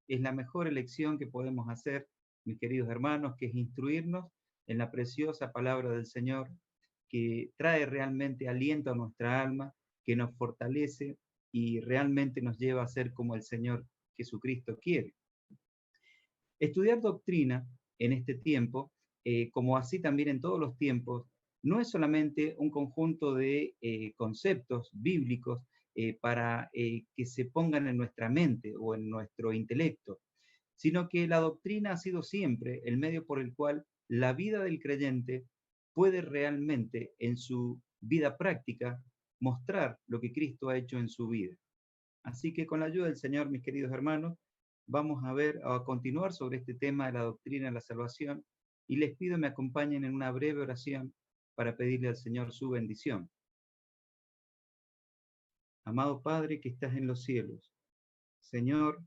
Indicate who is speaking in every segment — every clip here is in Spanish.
Speaker 1: Es la mejor elección que podemos hacer, mis queridos hermanos, que es instruirnos en la preciosa palabra del Señor, que trae realmente aliento a nuestra alma, que nos fortalece y realmente nos lleva a ser como el Señor Jesucristo quiere. Estudiar doctrina en este tiempo, como así también en todos los tiempos, no es solamente un conjunto de conceptos bíblicos para que se pongan en nuestra mente o en nuestro intelecto, sino que la doctrina ha sido siempre el medio por el cual la vida del creyente puede realmente en su vida práctica mostrar lo que Cristo ha hecho en su vida. Así que con la ayuda del Señor, mis queridos hermanos, vamos a continuar sobre este tema de la doctrina de la salvación y les pido me acompañen en una breve oración para pedirle al Señor su bendición. Amado Padre que estás en los cielos, Señor,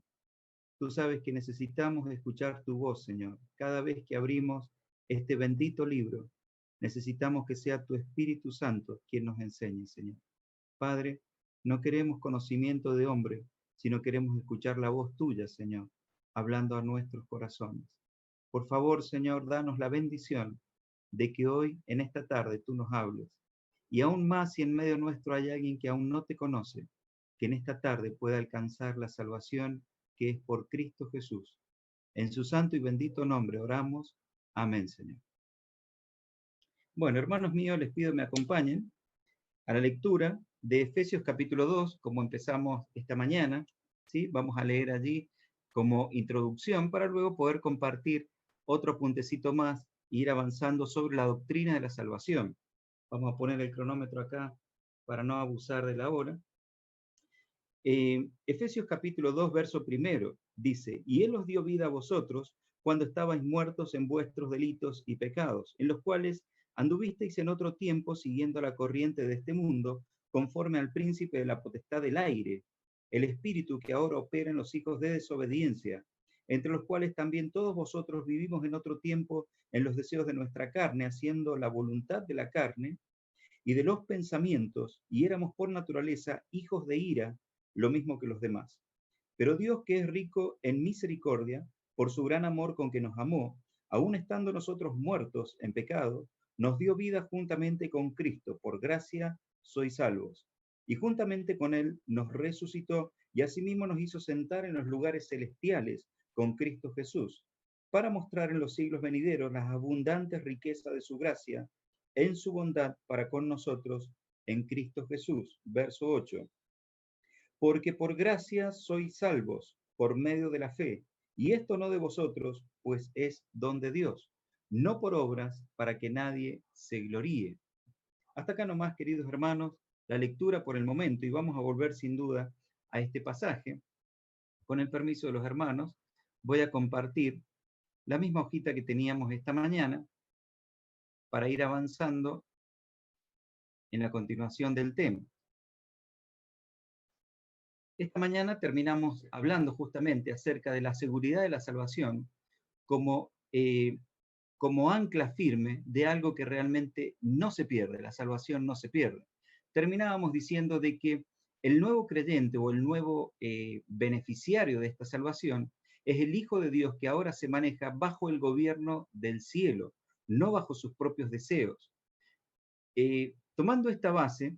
Speaker 1: tú sabes que necesitamos escuchar tu voz, Señor. Cada vez que abrimos este bendito libro, necesitamos que sea tu Espíritu Santo quien nos enseñe, Señor. Padre, no queremos conocimiento de hombre, sino queremos escuchar la voz tuya, Señor, hablando a nuestros corazones. Por favor, Señor, danos la bendición de que hoy, en esta tarde, tú nos hables. Y aún más si en medio nuestro hay alguien que aún no te conoce, que en esta tarde pueda alcanzar la salvación que es por Cristo Jesús. En su santo y bendito nombre oramos. Amén, Señor. Bueno, hermanos míos, les pido me acompañen a la lectura de Efesios capítulo 2, como empezamos esta mañana, ¿sí? Vamos a leer allí como introducción para luego poder compartir otro puntecito más e ir avanzando sobre la doctrina de la salvación. Vamos a poner el cronómetro acá para no abusar de la hora. Efesios capítulo 2, verso primero, dice, y Él os dio vida a vosotros cuando estabais muertos en vuestros delitos y pecados, en los cuales anduvisteis en otro tiempo siguiendo la corriente de este mundo, conforme al príncipe de la potestad del aire, el espíritu que ahora opera en los hijos de desobediencia, entre los cuales también todos vosotros vivimos en otro tiempo en los deseos de nuestra carne, haciendo la voluntad de la carne y de los pensamientos, y éramos por naturaleza hijos de ira, lo mismo que los demás. Pero Dios, que es rico en misericordia, por su gran amor con que nos amó, aun estando nosotros muertos en pecado, nos dio vida juntamente con Cristo. Por gracia sois salvos. Y juntamente con Él nos resucitó y asimismo nos hizo sentar en los lugares celestiales con Cristo Jesús, para mostrar en los siglos venideros las abundantes riquezas de su gracia en su bondad para con nosotros en Cristo Jesús. Verso 8. Porque por gracia sois salvos por medio de la fe, y esto no de vosotros, pues es don de Dios, no por obras para que nadie se gloríe. Hasta acá nomás, queridos hermanos, la lectura por el momento, y vamos a volver sin duda a este pasaje. Con el permiso de los hermanos, voy a compartir la misma hojita que teníamos esta mañana para ir avanzando en la continuación del tema. Esta mañana terminamos hablando justamente acerca de la seguridad de la salvación como, como ancla firme de algo que realmente no se pierde, la salvación no se pierde. Terminábamos diciendo de que el nuevo creyente o el nuevo beneficiario de esta salvación es el Hijo de Dios que ahora se maneja bajo el gobierno del cielo, no bajo sus propios deseos. Tomando esta base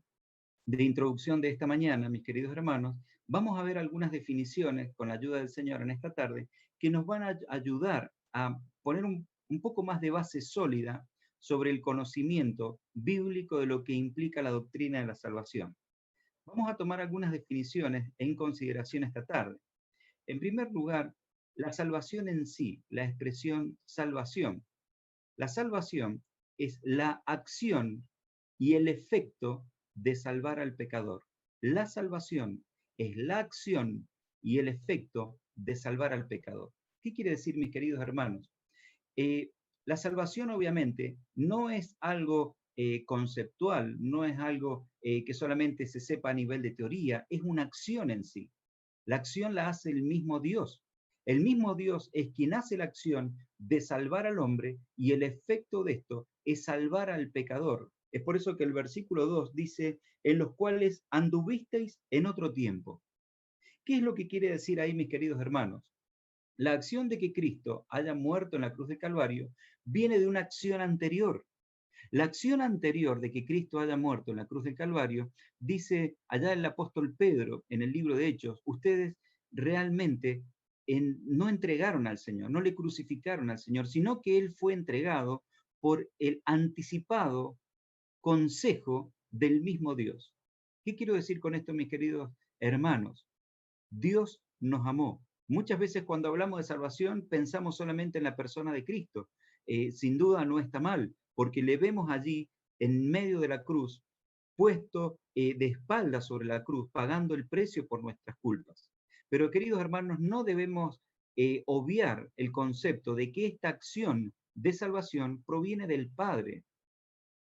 Speaker 1: de introducción de esta mañana, mis queridos hermanos, vamos a ver algunas definiciones con la ayuda del Señor en esta tarde que nos van a ayudar a poner un poco más de base sólida sobre el conocimiento bíblico de lo que implica la doctrina de la salvación. Vamos a tomar algunas definiciones en consideración esta tarde. En primer lugar, la salvación en sí, la expresión salvación. La salvación es la acción y el efecto de salvar al pecador. La salvación es la acción y el efecto de salvar al pecador. ¿Qué quiere decir, mis queridos hermanos? La salvación obviamente no es algo conceptual, no es algo que solamente se sepa a nivel de teoría, es una acción en sí. La acción la hace el mismo Dios. El mismo Dios es quien hace la acción de salvar al hombre y el efecto de esto es salvar al pecador. Es por eso que el versículo 2 dice, en los cuales anduvisteis en otro tiempo. ¿Qué es lo que quiere decir ahí, mis queridos hermanos? La acción de que Cristo haya muerto en la cruz de Calvario viene de una acción anterior. La acción anterior de que Cristo haya muerto en la cruz del Calvario, dice allá el apóstol Pedro en el libro de Hechos, ustedes realmente no entregaron al Señor, no le crucificaron al Señor, sino que Él fue entregado por el anticipado consejo del mismo Dios. ¿Qué quiero decir con esto, mis queridos hermanos? Dios nos amó. Muchas veces cuando hablamos de salvación pensamos solamente en la persona de Cristo. Sin duda no está mal, porque le vemos allí en medio de la cruz, puesto de espaldas sobre la cruz, pagando el precio por nuestras culpas. Pero queridos hermanos, no debemos obviar el concepto de que esta acción de salvación proviene del Padre.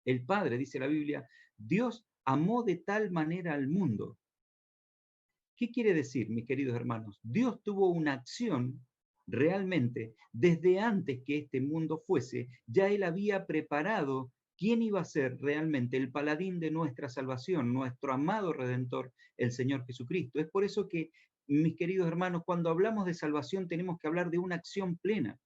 Speaker 1: El Padre, dice la Biblia, Dios amó de tal manera al mundo. ¿Qué quiere decir, mis queridos hermanos? Dios tuvo una acción realmente desde antes que este mundo fuese, ya Él había preparado quién iba a ser realmente el paladín de nuestra salvación, nuestro amado Redentor, el Señor Jesucristo. Es por eso que, mis queridos hermanos, cuando hablamos de salvación tenemos que hablar de una acción plena.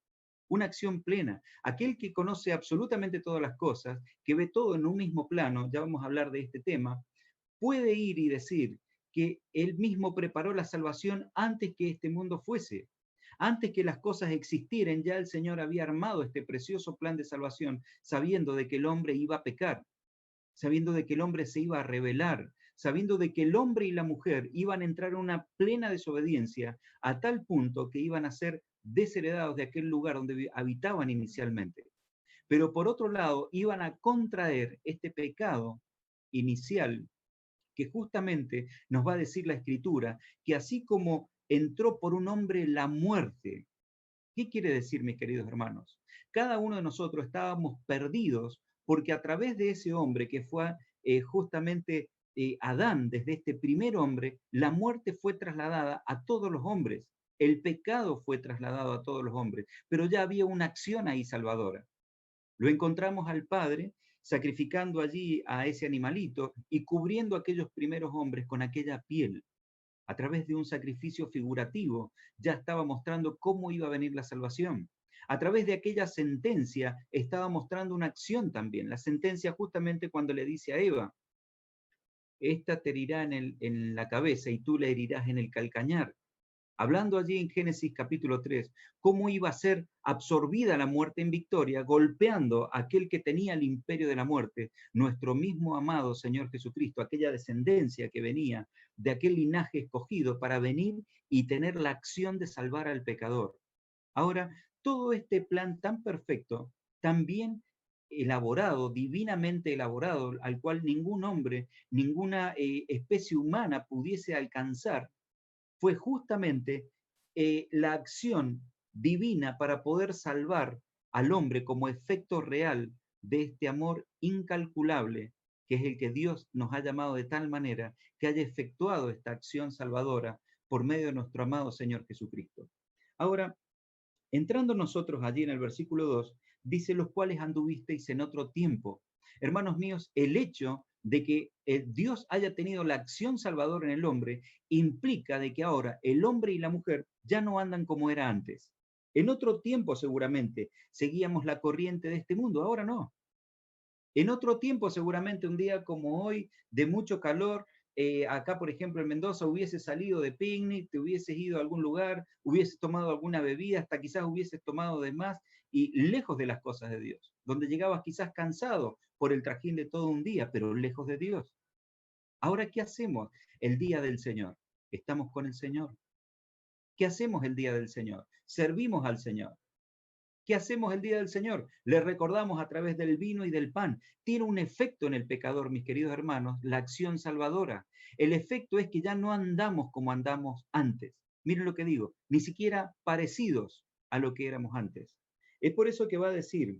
Speaker 1: Una acción plena. Aquel que conoce absolutamente todas las cosas, que ve todo en un mismo plano, ya vamos a hablar de este tema, puede ir y decir que Él mismo preparó la salvación antes que este mundo fuese. Antes que las cosas existieran, ya el Señor había armado este precioso plan de salvación, sabiendo de que el hombre iba a pecar, sabiendo de que el hombre se iba a rebelar, sabiendo de que el hombre y la mujer iban a entrar en una plena desobediencia a tal punto que iban a ser desheredados de aquel lugar donde habitaban inicialmente. Pero por otro lado, iban a contraer este pecado inicial que justamente nos va a decir la Escritura, que así como entró por un hombre la muerte, ¿qué quiere decir, mis queridos hermanos? Cada uno de nosotros estábamos perdidos porque a través de ese hombre que fue justamente Adán, desde este primer hombre, la muerte fue trasladada a todos los hombres, el pecado fue trasladado a todos los hombres, pero ya había una acción ahí salvadora. Lo encontramos al Padre sacrificando allí a ese animalito y cubriendo a aquellos primeros hombres con aquella piel. A través de un sacrificio figurativo ya estaba mostrando cómo iba a venir la salvación. A través de aquella sentencia estaba mostrando una acción también. La sentencia justamente cuando le dice a Eva, esta te herirá en la cabeza y tú le herirás en el calcañar. Hablando allí en Génesis capítulo 3, cómo iba a ser absorbida la muerte en victoria, golpeando a aquel que tenía el imperio de la muerte, nuestro mismo amado Señor Jesucristo, aquella descendencia que venía de aquel linaje escogido para venir y tener la acción de salvar al pecador. Ahora, todo este plan tan perfecto, tan bien elaborado, divinamente elaborado, al cual ningún hombre, ninguna especie humana pudiese alcanzar, fue justamente la acción divina para poder salvar al hombre como efecto real de este amor incalculable, que es el que Dios nos ha llamado de tal manera que haya efectuado esta acción salvadora por medio de nuestro amado Señor Jesucristo. Ahora, entrando nosotros allí en el versículo 2, dice, los cuales anduvisteis en otro tiempo. Hermanos míos, el hecho de que Dios haya tenido la acción salvadora en el hombre implica de que ahora el hombre y la mujer ya no andan como era antes. En otro tiempo seguramente seguíamos la corriente de este mundo, ahora no. En otro tiempo, seguramente un día como hoy, de mucho calor, acá por ejemplo en Mendoza hubieses salido de picnic, te hubieses ido a algún lugar, hubieses tomado alguna bebida, hasta quizás hubieses tomado de más y lejos de las cosas de Dios, donde llegabas quizás cansado por el trajín de todo un día, pero lejos de Dios. Ahora, ¿qué hacemos el día del Señor? Estamos con el Señor. ¿Qué hacemos el día del Señor? Servimos al Señor. ¿Qué hacemos el día del Señor? Le recordamos a través del vino y del pan. Tiene un efecto en el pecador, mis queridos hermanos, la acción salvadora. El efecto es que ya no andamos como andamos antes. Miren lo que digo, ni siquiera parecidos a lo que éramos antes. Es por eso que va a decir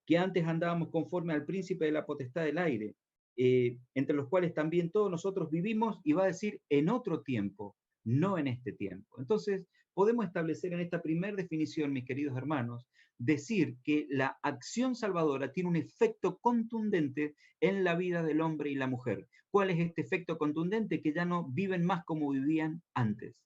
Speaker 1: que antes andábamos conforme al príncipe de la potestad del aire, entre los cuales también todos nosotros vivimos, y va a decir en otro tiempo, no en este tiempo. Entonces, podemos establecer en esta primera definición, mis queridos hermanos, decir que la acción salvadora tiene un efecto contundente en la vida del hombre y la mujer. ¿Cuál es este efecto contundente? Que ya no viven más como vivían antes.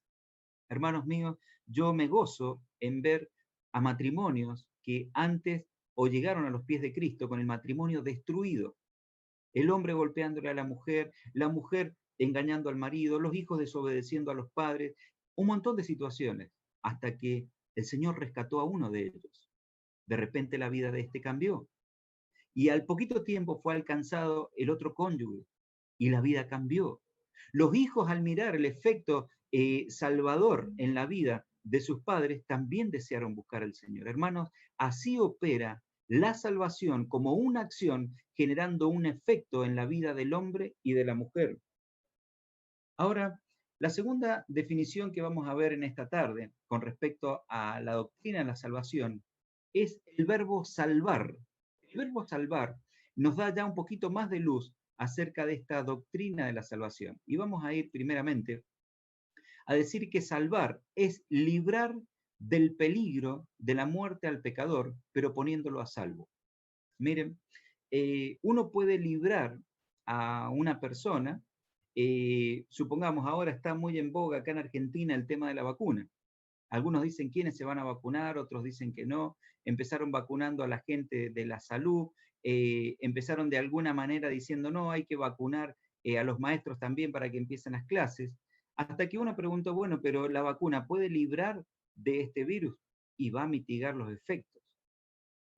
Speaker 1: Hermanos míos, yo me gozo en ver a matrimonios que antes o llegaron a los pies de Cristo con el matrimonio destruido. El hombre golpeándole a la mujer engañando al marido, los hijos desobedeciendo a los padres, un montón de situaciones, hasta que el Señor rescató a uno de ellos. De repente la vida de este cambió. Y al poquito tiempo fue alcanzado el otro cónyuge y la vida cambió. Los hijos, al mirar el efecto salvador en la vida de sus padres, también desearon buscar al Señor. Hermanos, así opera la salvación como una acción generando un efecto en la vida del hombre y de la mujer. Ahora, la segunda definición que vamos a ver en esta tarde con respecto a la doctrina de la salvación es el verbo salvar. El verbo salvar nos da ya un poquito más de luz acerca de esta doctrina de la salvación. Y vamos a ir primeramente a decir que salvar es librar del peligro de la muerte al pecador, pero poniéndolo a salvo. Miren, uno puede librar a una persona, supongamos ahora está muy en boga acá en Argentina el tema de la vacuna. Algunos dicen quiénes se van a vacunar, otros dicen que no. Empezaron vacunando a la gente de la salud, empezaron de alguna manera diciendo no, hay que vacunar a los maestros también para que empiecen las clases. Hasta que uno preguntó, bueno, pero la vacuna puede librar de este virus y va a mitigar los efectos.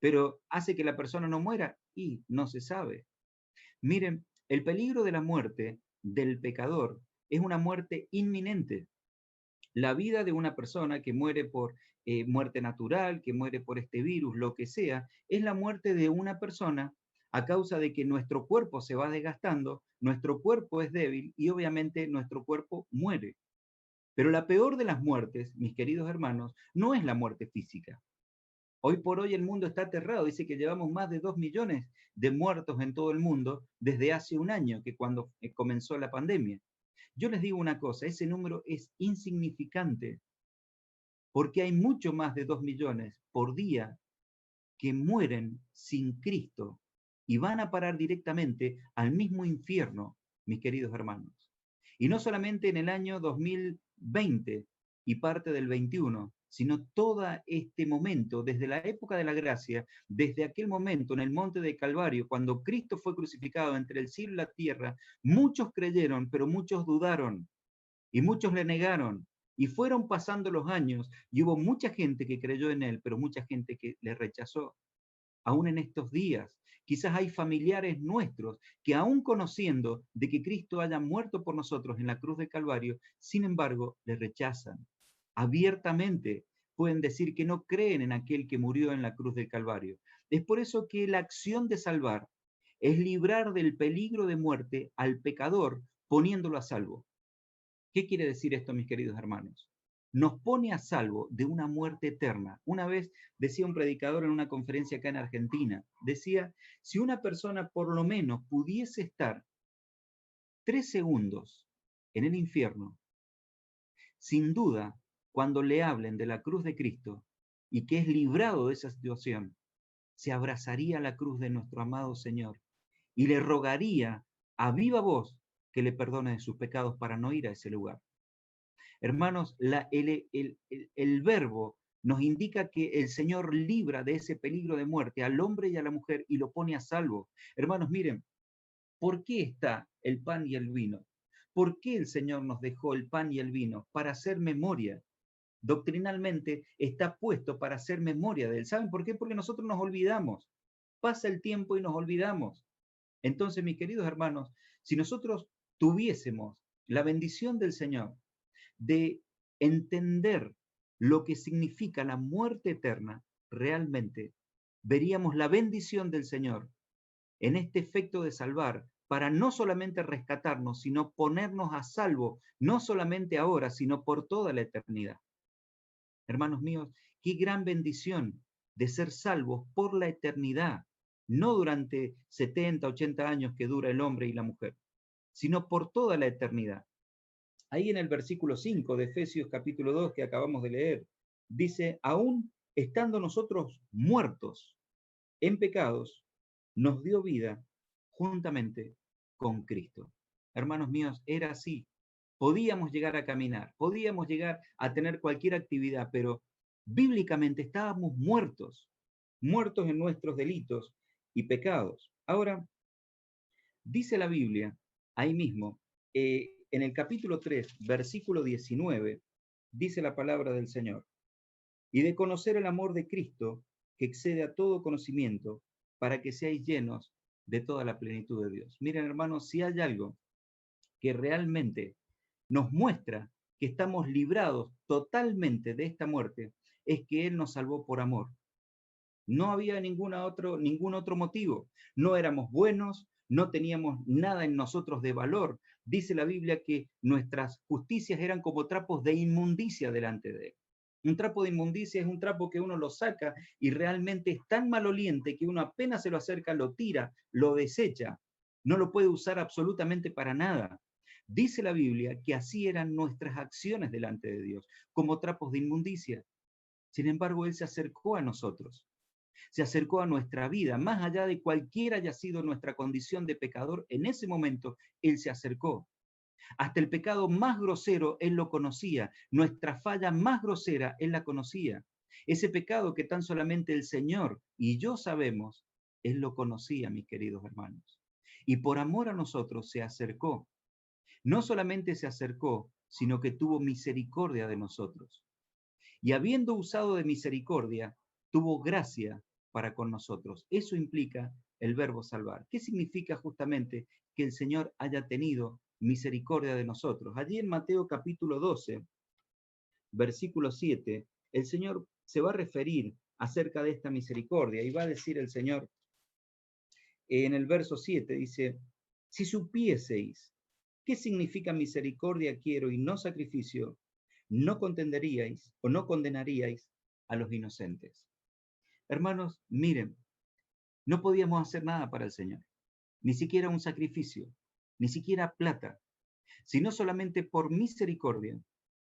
Speaker 1: Pero hace que la persona no muera y no se sabe. Miren, el peligro de la muerte del pecador es una muerte inminente. La vida de una persona que muere por muerte natural, que muere por este virus, lo que sea, es la muerte de una persona a causa de que nuestro cuerpo se va desgastando, nuestro cuerpo es débil y obviamente nuestro cuerpo muere. Pero la peor de las muertes, mis queridos hermanos, no es la muerte física. Hoy por hoy el mundo está aterrado, dice que llevamos más de 2 millones de muertos en todo el mundo desde hace un año, que cuando comenzó la pandemia. Yo les digo una cosa, ese número es insignificante, porque hay mucho más de 2 millones por día que mueren sin Cristo y van a parar directamente al mismo infierno, mis queridos hermanos. Y no solamente en el año 2020 y parte del 21, sino todo este momento, desde la época de la gracia, desde aquel momento en el monte de Calvario, cuando Cristo fue crucificado entre el cielo y la tierra, muchos creyeron, pero muchos dudaron y muchos le negaron. Y fueron pasando los años y hubo mucha gente que creyó en él, pero mucha gente que le rechazó. Aún en estos días, quizás hay familiares nuestros que aún conociendo de que Cristo haya muerto por nosotros en la cruz de Calvario, sin embargo, le rechazan. Abiertamente pueden decir que no creen en aquel que murió en la cruz del Calvario. Es por eso que la acción de salvar es librar del peligro de muerte al pecador poniéndolo a salvo. ¿Qué quiere decir esto, mis queridos hermanos? Nos pone a salvo de una muerte eterna. Una vez decía un predicador en una conferencia acá en Argentina, decía, si una persona por lo menos pudiese estar 3 segundos en el infierno, sin duda, cuando le hablen de la cruz de Cristo y que es librado de esa situación, se abrazaría a la cruz de nuestro amado Señor y le rogaría a viva voz que le perdone de sus pecados para no ir a ese lugar. Hermanos, el verbo nos indica que el Señor libra de ese peligro de muerte al hombre y a la mujer y lo pone a salvo. Hermanos, miren, ¿por qué está el pan y el vino? ¿Por qué el Señor nos dejó el pan y el vino? Para hacer memoria. Doctrinalmente está puesto para hacer memoria de él. ¿Saben por qué? Porque nosotros nos olvidamos. Pasa el tiempo y nos olvidamos. Entonces, mis queridos hermanos, si nosotros tuviésemos la bendición del Señor de entender lo que significa la muerte eterna, realmente veríamos la bendición del Señor en este efecto de salvar para no solamente rescatarnos, sino ponernos a salvo, no solamente ahora, sino por toda la eternidad. Hermanos míos, qué gran bendición de ser salvos por la eternidad, no durante 70, 80 años que dura el hombre y la mujer, sino por toda la eternidad. Ahí en el versículo 5 de Efesios capítulo 2 que acabamos de leer, dice, aún estando nosotros muertos en pecados, nos dio vida juntamente con Cristo. Hermanos míos, era así. Podíamos llegar a caminar, podíamos llegar a tener cualquier actividad, pero bíblicamente estábamos muertos, muertos en nuestros delitos y pecados. Ahora, dice la Biblia, ahí mismo, en el capítulo 3, versículo 19, dice la palabra del Señor, y de conocer el amor de Cristo, que excede a todo conocimiento, para que seáis llenos de toda la plenitud de Dios. Miren, hermanos, si hay algo que realmente nos muestra que estamos librados totalmente de esta muerte, es que Él nos salvó por amor. No había ningún otro motivo. No éramos buenos, no teníamos nada en nosotros de valor. Dice la Biblia que nuestras justicias eran como trapos de inmundicia delante de Él. Un trapo de inmundicia es un trapo que uno lo saca y realmente es tan maloliente que uno apenas se lo acerca, lo tira, lo desecha. No lo puede usar absolutamente para nada. Dice la Biblia que así eran nuestras acciones delante de Dios, como trapos de inmundicia. Sin embargo, Él se acercó a nosotros, se acercó a nuestra vida, más allá de cualquiera haya sido nuestra condición de pecador, en ese momento Él se acercó. Hasta el pecado más grosero Él lo conocía, nuestra falla más grosera Él la conocía. Ese pecado que tan solamente el Señor y yo sabemos, Él lo conocía, mis queridos hermanos. Y por amor a nosotros se acercó. No solamente se acercó, sino que tuvo misericordia de nosotros. Y habiendo usado de misericordia, tuvo gracia para con nosotros. Eso implica el verbo salvar. ¿Qué significa justamente que el Señor haya tenido misericordia de nosotros? Allí en Mateo capítulo 12, versículo 7, el Señor se va a referir acerca de esta misericordia y va a decir el Señor en el verso 7, dice, si supieseis qué significa misericordia quiero y no sacrificio, no contenderíais o no condenaríais a los inocentes. Hermanos, miren, no podíamos hacer nada para el Señor, ni siquiera un sacrificio, ni siquiera plata, sino solamente por misericordia,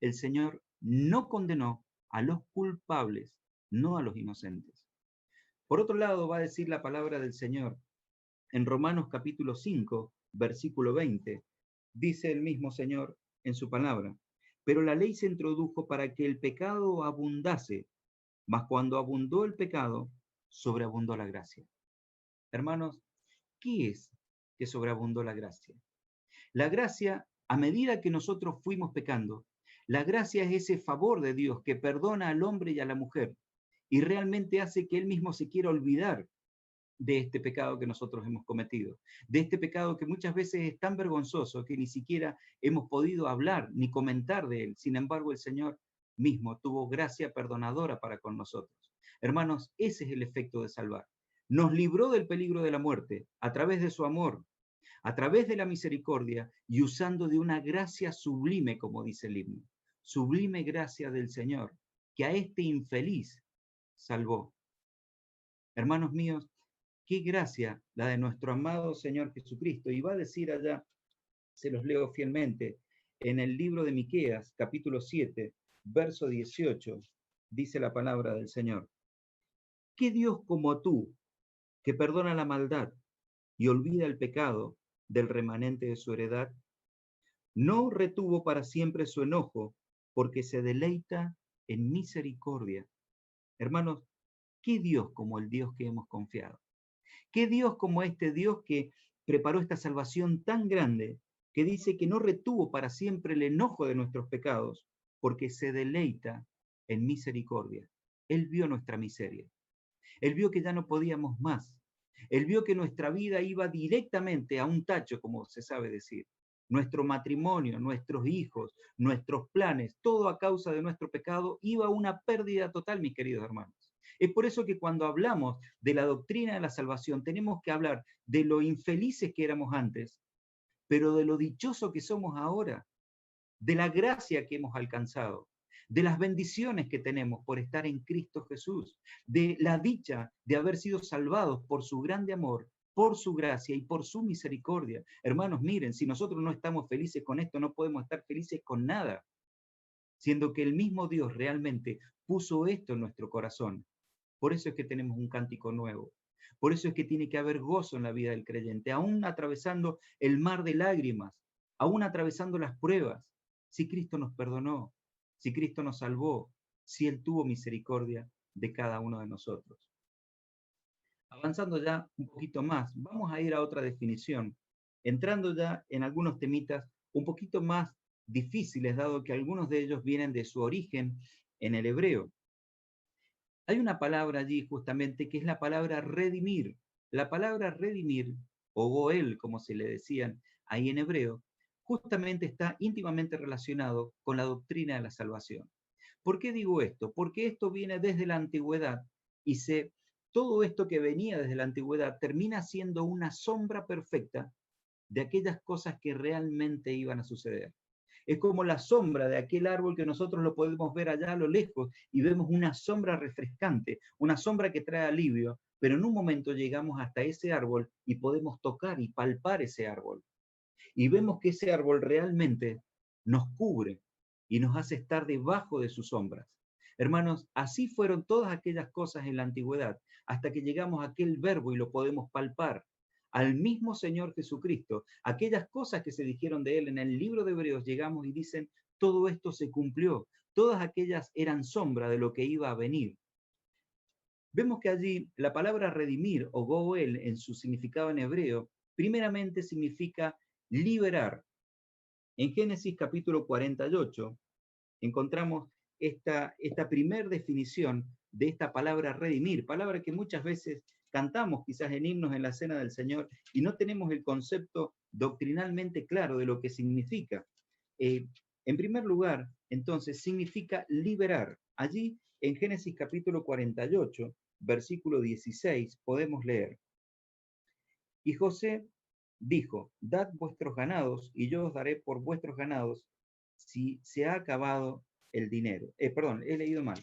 Speaker 1: el Señor no condenó a los culpables, no a los inocentes. Por otro lado, va a decir la palabra del Señor en Romanos capítulo 5, versículo 20, dice el mismo Señor en su palabra, pero la ley se introdujo para que el pecado abundase, mas cuando abundó el pecado, sobreabundó la gracia. Hermanos, ¿qué es que sobreabundó la gracia? La gracia, a medida que nosotros fuimos pecando, la gracia es ese favor de Dios que perdona al hombre y a la mujer y realmente hace que él mismo se quiera olvidar de este pecado que nosotros hemos cometido, de este pecado que muchas veces es tan vergonzoso que ni siquiera hemos podido hablar ni comentar de él. Sin embargo, el Señor mismo tuvo gracia perdonadora para con nosotros. Hermanos, ese es el efecto de salvar. Nos libró del peligro de la muerte a través de su amor, a través de la misericordia y usando de una gracia sublime, como dice el himno. Sublime gracia del Señor, que a este infeliz salvó. Hermanos míos, qué gracia la de nuestro amado Señor Jesucristo. Y va a decir allá, se los leo fielmente, en el libro de Miqueas, capítulo 7, verso 18, dice la palabra del Señor. ¿Qué Dios como tú, que perdona la maldad y olvida el pecado del remanente de su heredad? No retuvo para siempre su enojo, porque se deleita en misericordia. Hermanos, ¿qué Dios como el Dios que hemos confiado? ¿Qué Dios como este Dios que preparó esta salvación tan grande, que dice que no retuvo para siempre el enojo de nuestros pecados, porque se deleita en misericordia? Él vio nuestra miseria. Él vio que ya no podíamos más. Él vio que nuestra vida iba directamente a un tacho, como se sabe decir. Nuestro matrimonio, nuestros hijos, nuestros planes, todo a causa de nuestro pecado, iba a una pérdida total, mis queridos hermanos. Es por eso que cuando hablamos de la doctrina de la salvación, tenemos que hablar de lo infelices que éramos antes, pero de lo dichoso que somos ahora, de la gracia que hemos alcanzado, de las bendiciones que tenemos por estar en Cristo Jesús, de la dicha de haber sido salvados por su grande amor por su gracia y por su misericordia. Hermanos, miren, si nosotros no estamos felices con esto, no podemos estar felices con nada, siendo que el mismo Dios realmente puso esto en nuestro corazón. Por eso es que tenemos un cántico nuevo. Por eso es que tiene que haber gozo en la vida del creyente, aún atravesando el mar de lágrimas, aún atravesando las pruebas. Si Cristo nos perdonó, si Cristo nos salvó, si Él tuvo misericordia de cada uno de nosotros. Avanzando ya un poquito más, vamos a ir a otra definición, entrando ya en algunos temitas un poquito más difíciles, dado que algunos de ellos vienen de su origen en el hebreo. Hay una palabra allí justamente que es la palabra redimir. La palabra redimir, o goel, como se le decían ahí en hebreo, justamente está íntimamente relacionado con la doctrina de la salvación. ¿Por qué digo esto? Porque esto viene desde la antigüedad y todo esto que venía desde la antigüedad termina siendo una sombra perfecta de aquellas cosas que realmente iban a suceder. Es como la sombra de aquel árbol que nosotros lo podemos ver allá a lo lejos y vemos una sombra refrescante, una sombra que trae alivio, pero en un momento llegamos hasta ese árbol y podemos tocar y palpar ese árbol. Y vemos que ese árbol realmente nos cubre y nos hace estar debajo de sus sombras. Hermanos, así fueron todas aquellas cosas en la antigüedad, hasta que llegamos a aquel verbo y lo podemos palpar. Al mismo Señor Jesucristo, aquellas cosas que se dijeron de Él en el libro de Hebreos, llegamos y dicen, todo esto se cumplió. Todas aquellas eran sombra de lo que iba a venir. Vemos que allí la palabra redimir o goel en su significado en hebreo, primeramente significa liberar. En Génesis capítulo 48 encontramos esta primer definición de esta palabra redimir, palabra que muchas veces cantamos quizás en himnos en la cena del Señor y no tenemos el concepto doctrinalmente claro de lo que significa. En primer lugar, entonces, significa liberar. Allí en Génesis capítulo 48, versículo 16, podemos leer: y José dijo, dad vuestros ganados y yo os daré por vuestros ganados si se ha acabado el dinero. Perdón, he leído mal.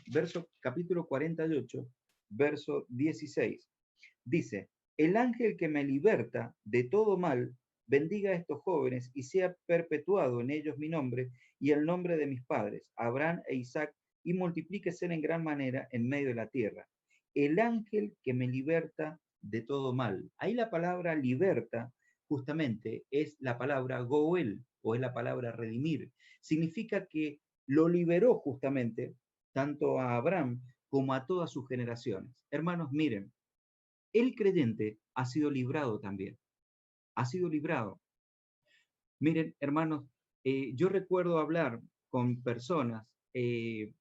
Speaker 1: Capítulo 48, verso 16. Dice, el ángel que me liberta de todo mal, bendiga a estos jóvenes y sea perpetuado en ellos mi nombre y el nombre de mis padres, Abraham e Isaac, y multiplíquese en gran manera en medio de la tierra. El ángel que me liberta de todo mal. Ahí la palabra liberta justamente es la palabra goel o es la palabra redimir. Significa que lo liberó justamente tanto a Abraham como a todas sus generaciones. Hermanos, miren, el creyente ha sido librado también. Ha sido librado. Miren, hermanos, yo recuerdo hablar con personas que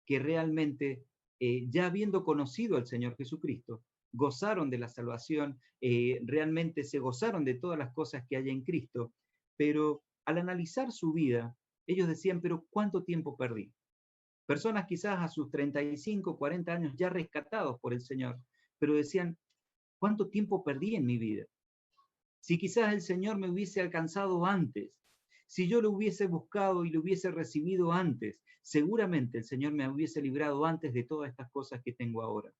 Speaker 1: realmente, ya habiendo conocido al Señor Jesucristo, gozaron de la salvación, realmente se gozaron de todas las cosas que hay en Cristo, pero al analizar su vida, ellos decían, pero ¿cuánto tiempo perdí? Personas quizás a sus 35, 40 años ya rescatados por el Señor, pero decían, ¿cuánto tiempo perdí en mi vida? Si quizás el Señor me hubiese alcanzado antes, si yo lo hubiese buscado y lo hubiese recibido antes, seguramente el Señor me hubiese librado antes de todas estas cosas que tengo ahora.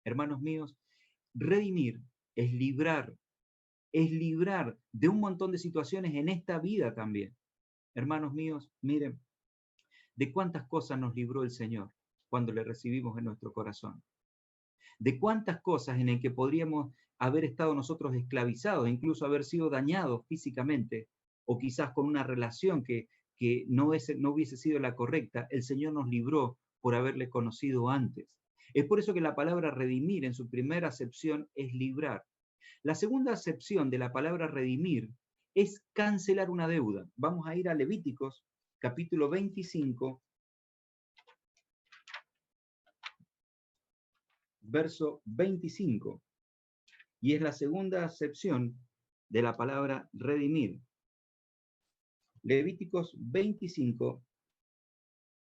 Speaker 1: Hermanos míos, redimir es librar de un montón de situaciones en esta vida también. Hermanos míos, miren, de cuántas cosas nos libró el Señor cuando le recibimos en nuestro corazón. De cuántas cosas en el que podríamos haber estado nosotros esclavizados, incluso haber sido dañados físicamente, o quizás con una relación que no hubiese sido la correcta, el Señor nos libró por haberle conocido antes. Es por eso que la palabra redimir en su primera acepción es librar. La segunda acepción de la palabra redimir es cancelar una deuda. Vamos a ir a Levíticos, capítulo 25, verso 25. Y es la segunda acepción de la palabra redimir. Levíticos 25,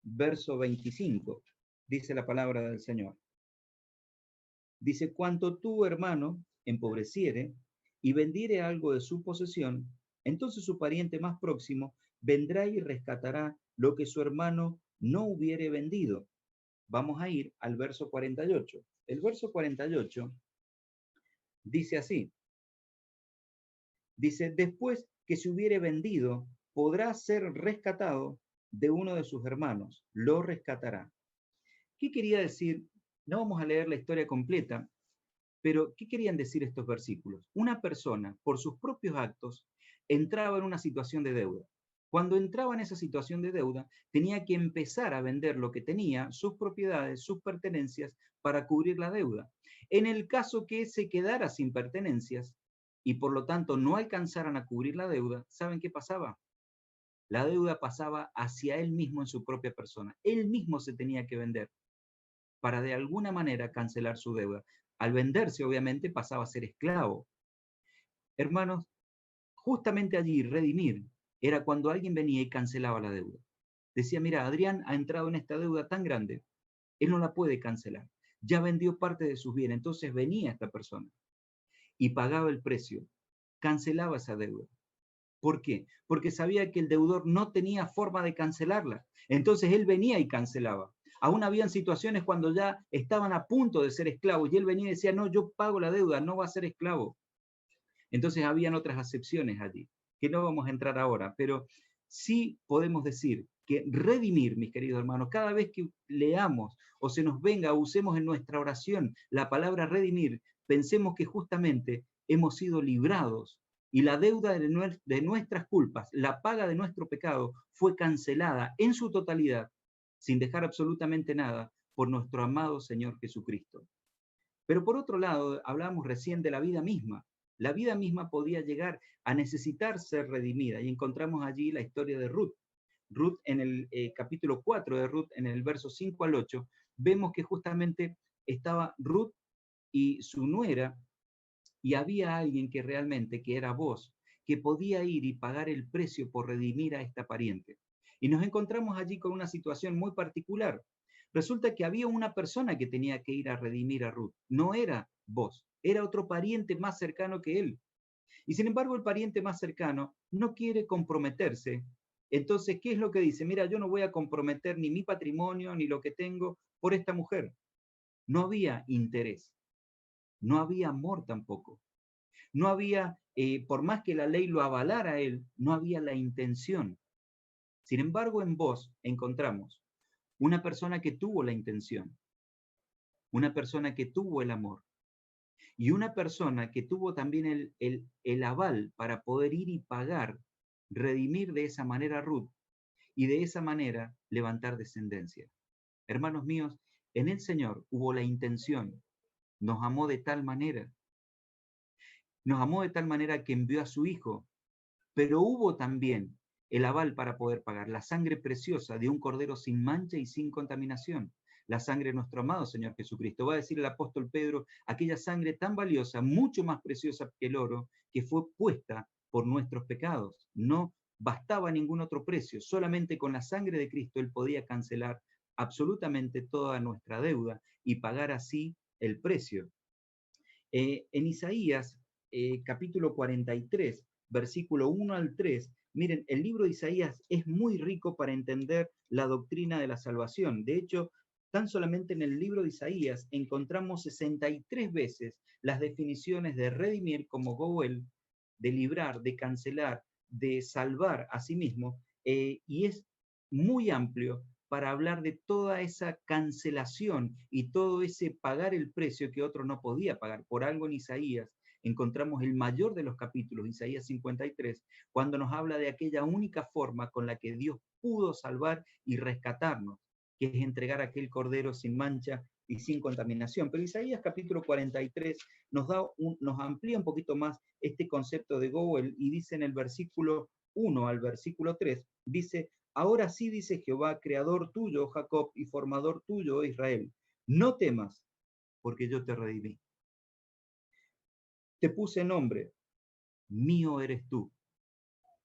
Speaker 1: verso 25, dice la palabra del Señor. Dice, cuanto tu hermano empobreciere y vendiere algo de su posesión, entonces su pariente más próximo vendrá y rescatará lo que su hermano no hubiere vendido. Vamos a ir al verso 48. El verso 48 Dice así, dice, después que se hubiere vendido, podrá ser rescatado de uno de sus hermanos, lo rescatará. ¿Qué quería decir? No vamos a leer la historia completa, pero ¿qué querían decir estos versículos? Una persona, por sus propios actos, entraba en una situación de deuda. Cuando entraba en esa situación de deuda, tenía que empezar a vender lo que tenía, sus propiedades, sus pertenencias, para cubrir la deuda. En el caso que se quedara sin pertenencias y por lo tanto no alcanzaran a cubrir la deuda, ¿saben qué pasaba? La deuda pasaba hacia él mismo en su propia persona. Él mismo se tenía que vender para de alguna manera cancelar su deuda. Al venderse, obviamente, pasaba a ser esclavo. Hermanos, justamente allí, redimir, era cuando alguien venía y cancelaba la deuda. Decía, mira, Adrián ha entrado en esta deuda tan grande, él no la puede cancelar. Ya vendió parte de sus bienes, entonces venía esta persona y pagaba el precio, cancelaba esa deuda. ¿Por qué? Porque sabía que el deudor no tenía forma de cancelarla. Entonces él venía y cancelaba. Aún habían situaciones cuando ya estaban a punto de ser esclavos y él venía y decía, no, yo pago la deuda, no va a ser esclavo. Entonces habían otras acepciones allí, que no vamos a entrar ahora, pero sí podemos decir que redimir, mis queridos hermanos, cada vez que leamos o se nos venga o usemos en nuestra oración la palabra redimir, pensemos que justamente hemos sido librados y la deuda de nuestras culpas, la paga de nuestro pecado, fue cancelada en su totalidad, sin dejar absolutamente nada, por nuestro amado Señor Jesucristo. Pero por otro lado, hablamos recién de la vida misma. La vida misma podía llegar a necesitar ser redimida y encontramos allí la historia de Ruth. Ruth en el capítulo 4 de Ruth, en el verso 5 al 8, vemos que justamente estaba Ruth y su nuera y había alguien que realmente, que era vos, que podía ir y pagar el precio por redimir a esta pariente. Y nos encontramos allí con una situación muy particular. Resulta que había una persona que tenía que ir a redimir a Ruth. No era vos, era otro pariente más cercano que él. Y sin embargo, el pariente más cercano no quiere comprometerse. Entonces, ¿qué es lo que dice? Mira, yo no voy a comprometer ni mi patrimonio ni lo que tengo por esta mujer. No había interés, no había amor tampoco. No había, por más que la ley lo avalara a él, no había la intención. Sin embargo, en vos encontramos una persona que tuvo la intención, una persona que tuvo el amor y una persona que tuvo también el aval para poder ir y pagar, redimir de esa manera a Ruth y de esa manera levantar descendencia. Hermanos míos, en el Señor hubo la intención, nos amó de tal manera, nos amó de tal manera que envió a su Hijo, pero hubo también el aval para poder pagar, la sangre preciosa de un cordero sin mancha y sin contaminación, la sangre de nuestro amado Señor Jesucristo. Va a decir el apóstol Pedro, aquella sangre tan valiosa, mucho más preciosa que el oro, que fue puesta por nuestros pecados. No bastaba ningún otro precio, solamente con la sangre de Cristo Él podía cancelar absolutamente toda nuestra deuda y pagar así el precio. En Isaías, capítulo 43, versículo 1 al 3, miren, el libro de Isaías es muy rico para entender la doctrina de la salvación. De hecho, tan solamente en el libro de Isaías encontramos 63 veces las definiciones de redimir como Goel, de librar, de cancelar, de salvar a sí mismo, y es muy amplio para hablar de toda esa cancelación y todo ese pagar el precio que otro no podía pagar. Por algo en Isaías encontramos el mayor de los capítulos, Isaías 53, cuando nos habla de aquella única forma con la que Dios pudo salvar y rescatarnos, que es entregar aquel cordero sin mancha y sin contaminación. Pero Isaías capítulo 43 nos amplía un poquito más este concepto de Goel y dice en el versículo 1 al versículo 3, dice, ahora sí dice Jehová, creador tuyo, Jacob, y formador tuyo, Israel, no temas, porque yo te redimí. Te puse nombre, mío eres tú.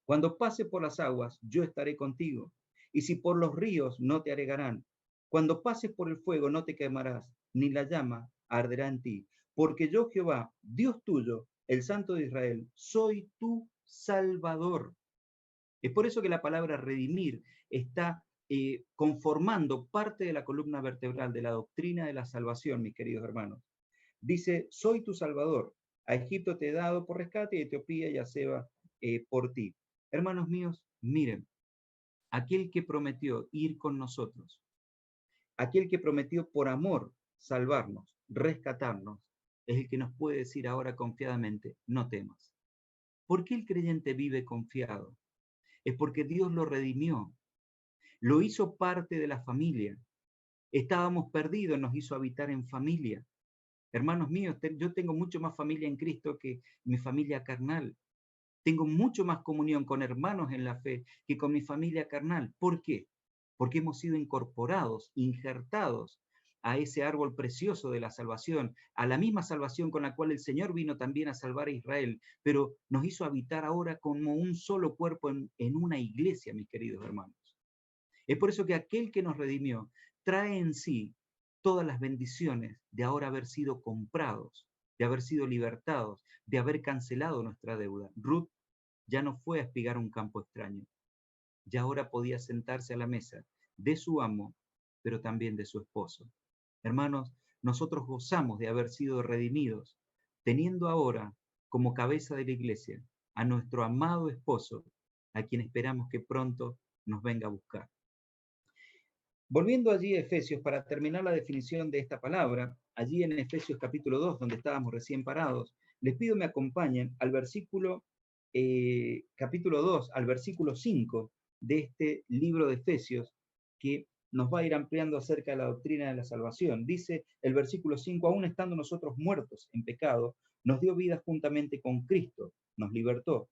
Speaker 1: Cuando pase por las aguas, yo estaré contigo. Y si por los ríos, no te anegarán. Cuando pases por el fuego, no te quemarás, ni la llama arderá en ti. Porque yo, Jehová, Dios tuyo, el Santo de Israel, soy tu Salvador. Es por eso que la palabra redimir está conformando parte de la columna vertebral de la doctrina de la salvación, mis queridos hermanos. Dice, soy tu Salvador. A Egipto te he dado por rescate y Etiopía y a Seba por ti. Hermanos míos, miren, aquel que prometió ir con nosotros, aquel que prometió por amor salvarnos, rescatarnos, es el que nos puede decir ahora confiadamente, no temas. ¿Por qué el creyente vive confiado? Es porque Dios lo redimió, lo hizo parte de la familia. Estábamos perdidos, nos hizo habitar en familia. Hermanos míos, yo tengo mucho más familia en Cristo que mi familia carnal. Tengo mucho más comunión con hermanos en la fe que con mi familia carnal. ¿Por qué? Porque hemos sido incorporados, injertados a ese árbol precioso de la salvación, a la misma salvación con la cual el Señor vino también a salvar a Israel, pero nos hizo habitar ahora como un solo cuerpo en una iglesia, mis queridos hermanos. Es por eso que aquel que nos redimió trae en sí todas las bendiciones de ahora haber sido comprados, de haber sido libertados, de haber cancelado nuestra deuda. Ruth ya no fue a espigar un campo extraño, ya ahora podía sentarse a la mesa de su amo, pero también de su esposo. Hermanos, nosotros gozamos de haber sido redimidos, teniendo ahora como cabeza de la iglesia a nuestro amado esposo, a quien esperamos que pronto nos venga a buscar. Volviendo allí a Efesios, para terminar la definición de esta palabra, allí en Efesios capítulo 2, donde estábamos recién parados, les pido me acompañen al versículo, capítulo 2, al versículo 5 de este libro de Efesios, que nos va a ir ampliando acerca de la doctrina de la salvación. Dice el versículo 5, aún estando nosotros muertos en pecado, nos dio vida juntamente con Cristo, nos libertó.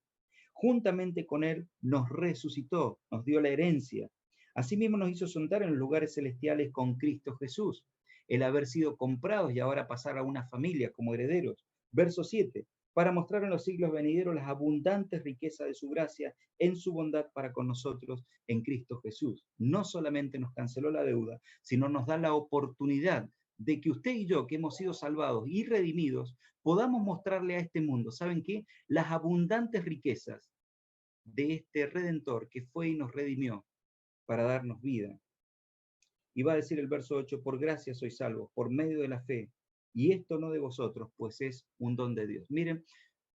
Speaker 1: Juntamente con Él nos resucitó, nos dio la herencia. Asimismo nos hizo sentar en los lugares celestiales con Cristo Jesús, el haber sido comprados y ahora pasar a una familia como herederos. Verso 7, para mostrar en los siglos venideros las abundantes riquezas de su gracia en su bondad para con nosotros en Cristo Jesús. No solamente nos canceló la deuda, sino nos da la oportunidad de que usted y yo, que hemos sido salvados y redimidos, podamos mostrarle a este mundo, ¿saben qué? Las abundantes riquezas de este Redentor que fue y nos redimió para darnos vida. Y va a decir el verso 8, por gracia sois salvos, por medio de la fe, y esto no de vosotros, pues es un don de Dios. Miren,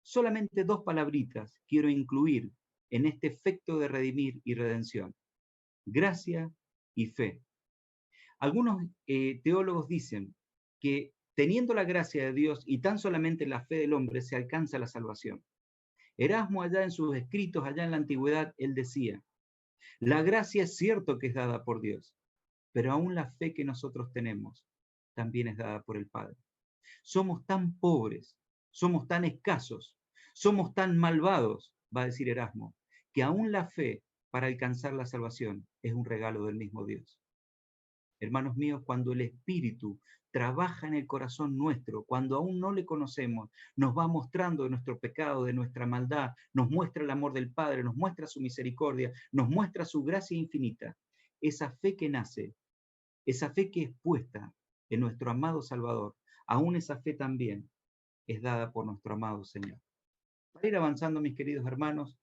Speaker 1: solamente dos palabritas quiero incluir en este efecto de redimir y redención. Gracia y fe. Algunos teólogos dicen que teniendo la gracia de Dios y tan solamente la fe del hombre se alcanza la salvación. Erasmo allá en sus escritos, allá en la antigüedad, él decía, la gracia es cierto que es dada por Dios, pero aún la fe que nosotros tenemos también es dada por el Padre. Somos tan pobres, somos tan escasos, somos tan malvados, va a decir Erasmo, que aún la fe para alcanzar la salvación es un regalo del mismo Dios. Hermanos míos, cuando el Espíritu trabaja en el corazón nuestro, cuando aún no le conocemos, nos va mostrando de nuestro pecado, de nuestra maldad, nos muestra el amor del Padre, nos muestra su misericordia, nos muestra su gracia infinita. Esa fe que nace, esa fe que es puesta en nuestro amado Salvador, aún esa fe también es dada por nuestro amado Señor. Para ir avanzando, mis queridos hermanos,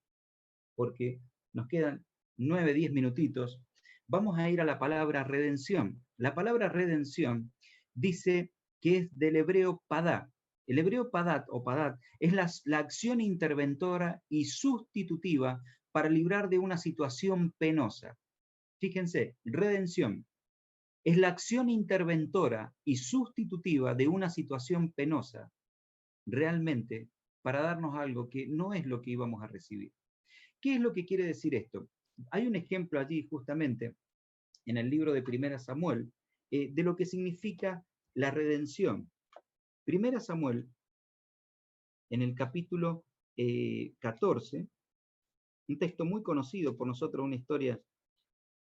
Speaker 1: porque nos quedan 9, 10 minutitos, vamos a ir a la palabra redención. La palabra redención dice que es del hebreo padá. El hebreo padat o padat es la acción interventora y sustitutiva para librar de una situación penosa. Fíjense, redención es la acción interventora y sustitutiva de una situación penosa, realmente para darnos algo que no es lo que íbamos a recibir. ¿Qué es lo que quiere decir esto? Hay un ejemplo allí justamente en el libro de Primera Samuel de lo que significa la redención. Primera Samuel, en el capítulo 14, un texto muy conocido por nosotros, una historia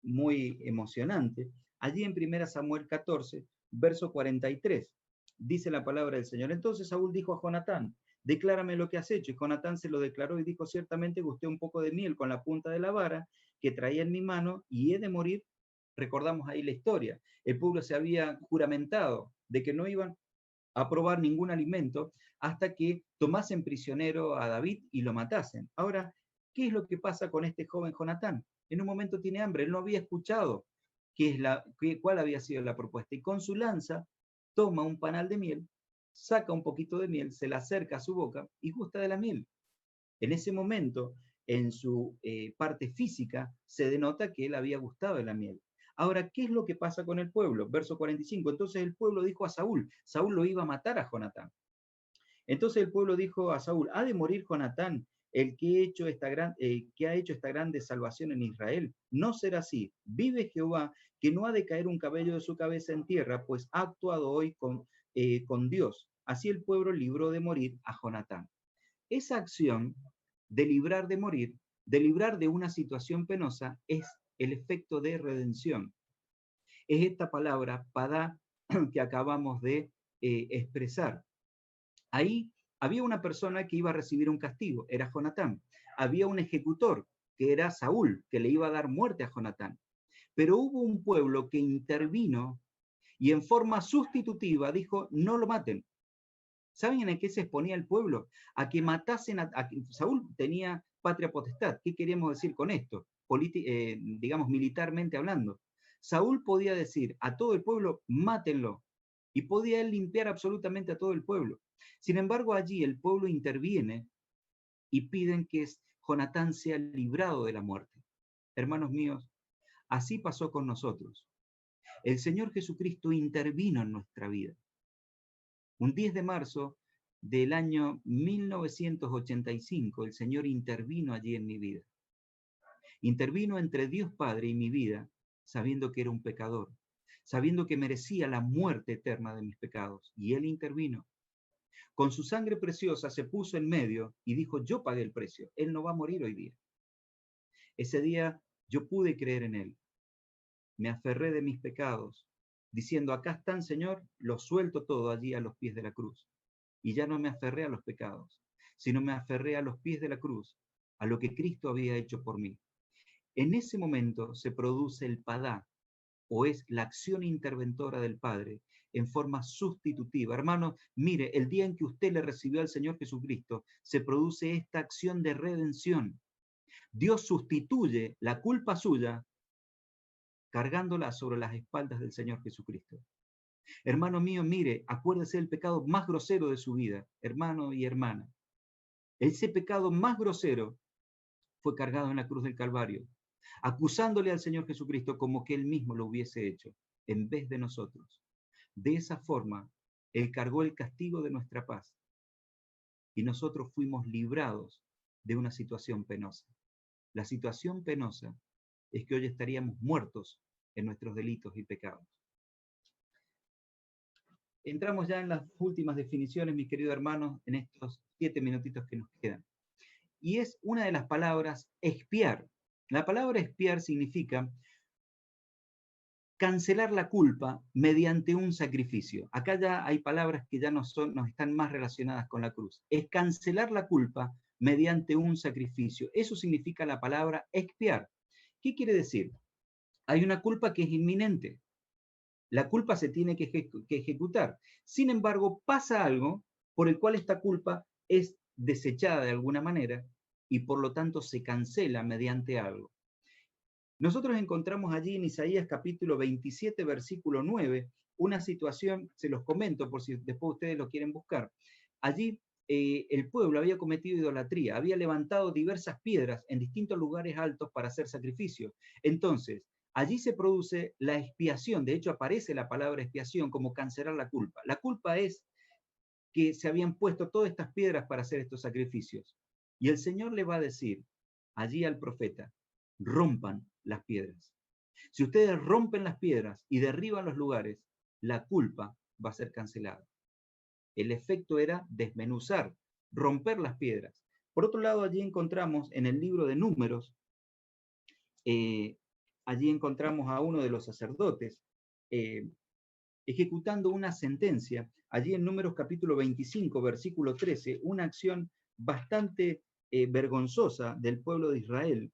Speaker 1: muy emocionante. Allí en Primera Samuel 14, verso 43, dice la palabra del Señor. Entonces Saúl dijo a Jonatán, declárame lo que has hecho. Y Jonatán se lo declaró y dijo, ciertamente gusté un poco de miel con la punta de la vara que traía en mi mano y he de morir. Recordamos ahí la historia. El pueblo se había juramentado de que no iban a probar ningún alimento hasta que tomasen prisionero a David y lo matasen. Ahora, ¿qué es lo que pasa con este joven Jonatán? En un momento tiene hambre, él no había escuchado cuál había sido la propuesta, y con su lanza toma un panal de miel saca un poquito de miel, se la acerca a su boca y gusta de la miel. En ese momento, en su parte física, se denota que él había gustado de la miel. Ahora, ¿qué es lo que pasa con el pueblo? Verso 45. Entonces el pueblo dijo a Saúl, Saúl lo iba a matar a Jonatán. Entonces el pueblo dijo a Saúl, ¿ha de morir Jonatán, el que, que ha hecho esta grande salvación en Israel? No será así. Vive Jehová, que no ha de caer un cabello de su cabeza en tierra, pues ha actuado hoy con Dios. Así el pueblo libró de morir a Jonatán. Esa acción de librar de morir, de librar de una situación penosa, es el efecto de redención. Es esta palabra, padá, que acabamos de expresar. Ahí había una persona que iba a recibir un castigo, era Jonatán. Había un ejecutor, que era Saúl, que le iba a dar muerte a Jonatán. Pero hubo un pueblo que intervino y en forma sustitutiva dijo, no lo maten. ¿Saben en qué se exponía el pueblo? A que matasen Saúl tenía patria potestad. ¿Qué queremos decir con esto? Digamos, militarmente hablando. Saúl podía decir a todo el pueblo, mátenlo. Y podía él limpiar absolutamente a todo el pueblo. Sin embargo, allí el pueblo interviene y piden que Jonatán sea librado de la muerte. Hermanos míos, así pasó con nosotros. El Señor Jesucristo intervino en nuestra vida. Un 10 de marzo del año 1985, el Señor intervino allí en mi vida. Intervino entre Dios Padre y mi vida, sabiendo que era un pecador, sabiendo que merecía la muerte eterna de mis pecados. Y Él intervino. Con su sangre preciosa se puso en medio y dijo, yo pagué el precio, Él no va a morir hoy día. Ese día yo pude creer en Él. Me aferré de mis pecados, diciendo, acá están, Señor, lo suelto todo allí a los pies de la cruz. Y ya no me aferré a los pecados, sino me aferré a los pies de la cruz, a lo que Cristo había hecho por mí. En ese momento se produce el padá, o es la acción interventora del Padre, en forma sustitutiva. Hermano, mire, el día en que usted le recibió al Señor Jesucristo, se produce esta acción de redención. Dios sustituye la culpa suya, cargándola sobre las espaldas del Señor Jesucristo. Hermano mío, mire, acuérdese del pecado más grosero de su vida, hermano y hermana. Ese pecado más grosero fue cargado en la cruz del Calvario, acusándole al Señor Jesucristo como que Él mismo lo hubiese hecho, en vez de nosotros. De esa forma, Él cargó el castigo de nuestra paz y nosotros fuimos librados de una situación penosa. La situación penosa es que hoy estaríamos muertos en nuestros delitos y pecados. Entramos ya en las últimas definiciones, mis queridos hermanos, en estos 7 minutitos que nos quedan. Y es una de las palabras expiar. La palabra expiar significa cancelar la culpa mediante un sacrificio. Acá ya hay palabras que ya nos están más relacionadas con la cruz. Es cancelar la culpa mediante un sacrificio. Eso significa la palabra expiar. ¿Qué quiere decir? Hay una culpa que es inminente. La culpa se tiene que ejecutar. Sin embargo, pasa algo por el cual esta culpa es desechada de alguna manera y por lo tanto se cancela mediante algo. Nosotros encontramos allí en Isaías capítulo 27, versículo 9, una situación, se los comento por si después ustedes lo quieren buscar. Allí el pueblo había cometido idolatría, había levantado diversas piedras en distintos lugares altos para hacer sacrificios. Entonces, allí se produce la expiación, de hecho aparece la palabra expiación como cancelar la culpa. La culpa es que se habían puesto todas estas piedras para hacer estos sacrificios. Y el Señor le va a decir allí al profeta, rompan las piedras. Si ustedes rompen las piedras y derriban los lugares, la culpa va a ser cancelada. El efecto era desmenuzar, romper las piedras. Por otro lado, allí encontramos en el libro de Números, allí encontramos a uno de los sacerdotes ejecutando una sentencia, allí en Números capítulo 25, versículo 13, una acción bastante vergonzosa del pueblo de Israel,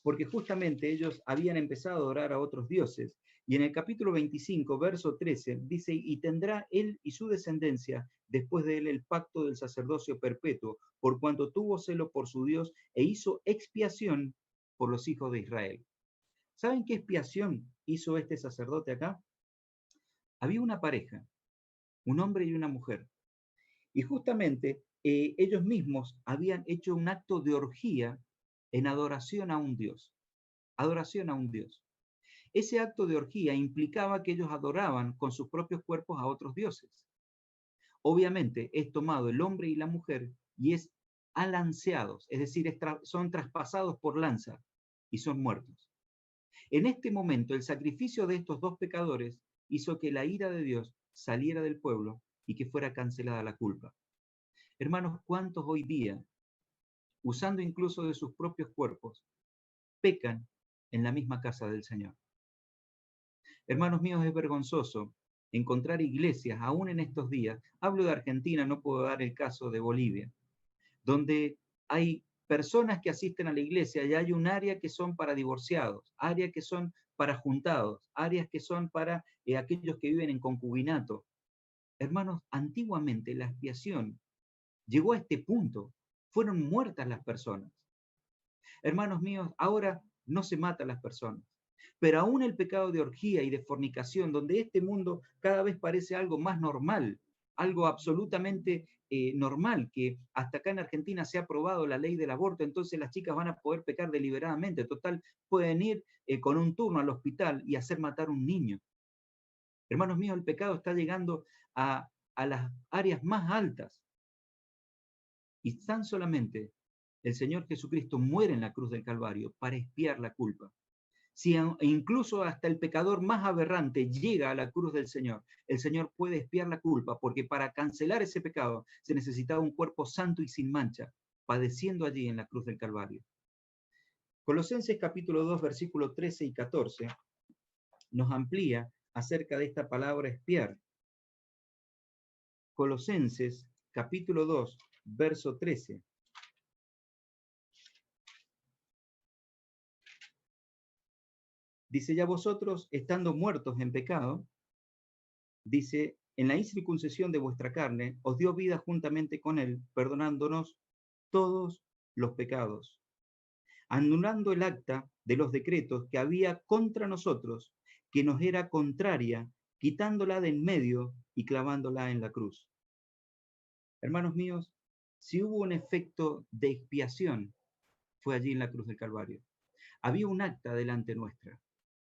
Speaker 1: porque justamente ellos habían empezado a adorar a otros dioses. Y en el capítulo 25, verso 13, dice, y tendrá él y su descendencia después de él el pacto del sacerdocio perpetuo, por cuanto tuvo celo por su Dios e hizo expiación por los hijos de Israel. ¿Saben qué expiación hizo este sacerdote acá? Había una pareja un hombre y una mujer. Y justamente ellos mismos habían hecho un acto de orgía en adoración a un Dios. Adoración a un Dios. Ese acto de orgía implicaba que ellos adoraban con sus propios cuerpos a otros dioses. Obviamente es tomado el hombre y la mujer y es alanceados, es decir, son traspasados por lanza y son muertos. En este momento, el sacrificio de estos dos pecadores hizo que la ira de Dios saliera del pueblo y que fuera cancelada la culpa. Hermanos, ¿cuántos hoy día, usando incluso de sus propios cuerpos, pecan en la misma casa del Señor? Hermanos míos, es vergonzoso encontrar iglesias, aún en estos días, hablo de Argentina, no puedo dar el caso de Bolivia, donde hay personas que asisten a la iglesia y hay un área que son para divorciados, áreas que son para juntados, áreas que son para aquellos que viven en concubinato. Hermanos, antiguamente la expiación llegó a este punto, fueron muertas las personas. Hermanos míos, ahora no se matan las personas, pero aún el pecado de orgía y de fornicación, donde este mundo cada vez parece algo más normal, algo absolutamente normal, que hasta acá en Argentina se ha aprobado la ley del aborto, entonces las chicas van a poder pecar deliberadamente, total, pueden ir con un turno al hospital y hacer matar un niño. Hermanos míos, el pecado está llegando a las áreas más altas y tan solamente el Señor Jesucristo muere en la cruz del Calvario para expiar la culpa. Si incluso hasta el pecador más aberrante llega a la cruz del Señor, el Señor puede expiar la culpa, porque para cancelar ese pecado se necesitaba un cuerpo santo y sin mancha, padeciendo allí en la cruz del Calvario. Colosenses capítulo 2, versículos 13 y 14 nos amplía acerca de esta palabra expiar. Colosenses capítulo 2, verso 13. Dice, ya vosotros, estando muertos en pecado, dice, en la incircuncisión de vuestra carne, os dio vida juntamente con él, perdonándonos todos los pecados, anulando el acta de los decretos que había contra nosotros, que nos era contraria, quitándola de en medio y clavándola en la cruz. Hermanos míos, si hubo un efecto de expiación, fue allí en la cruz del Calvario. Había un acta delante nuestra,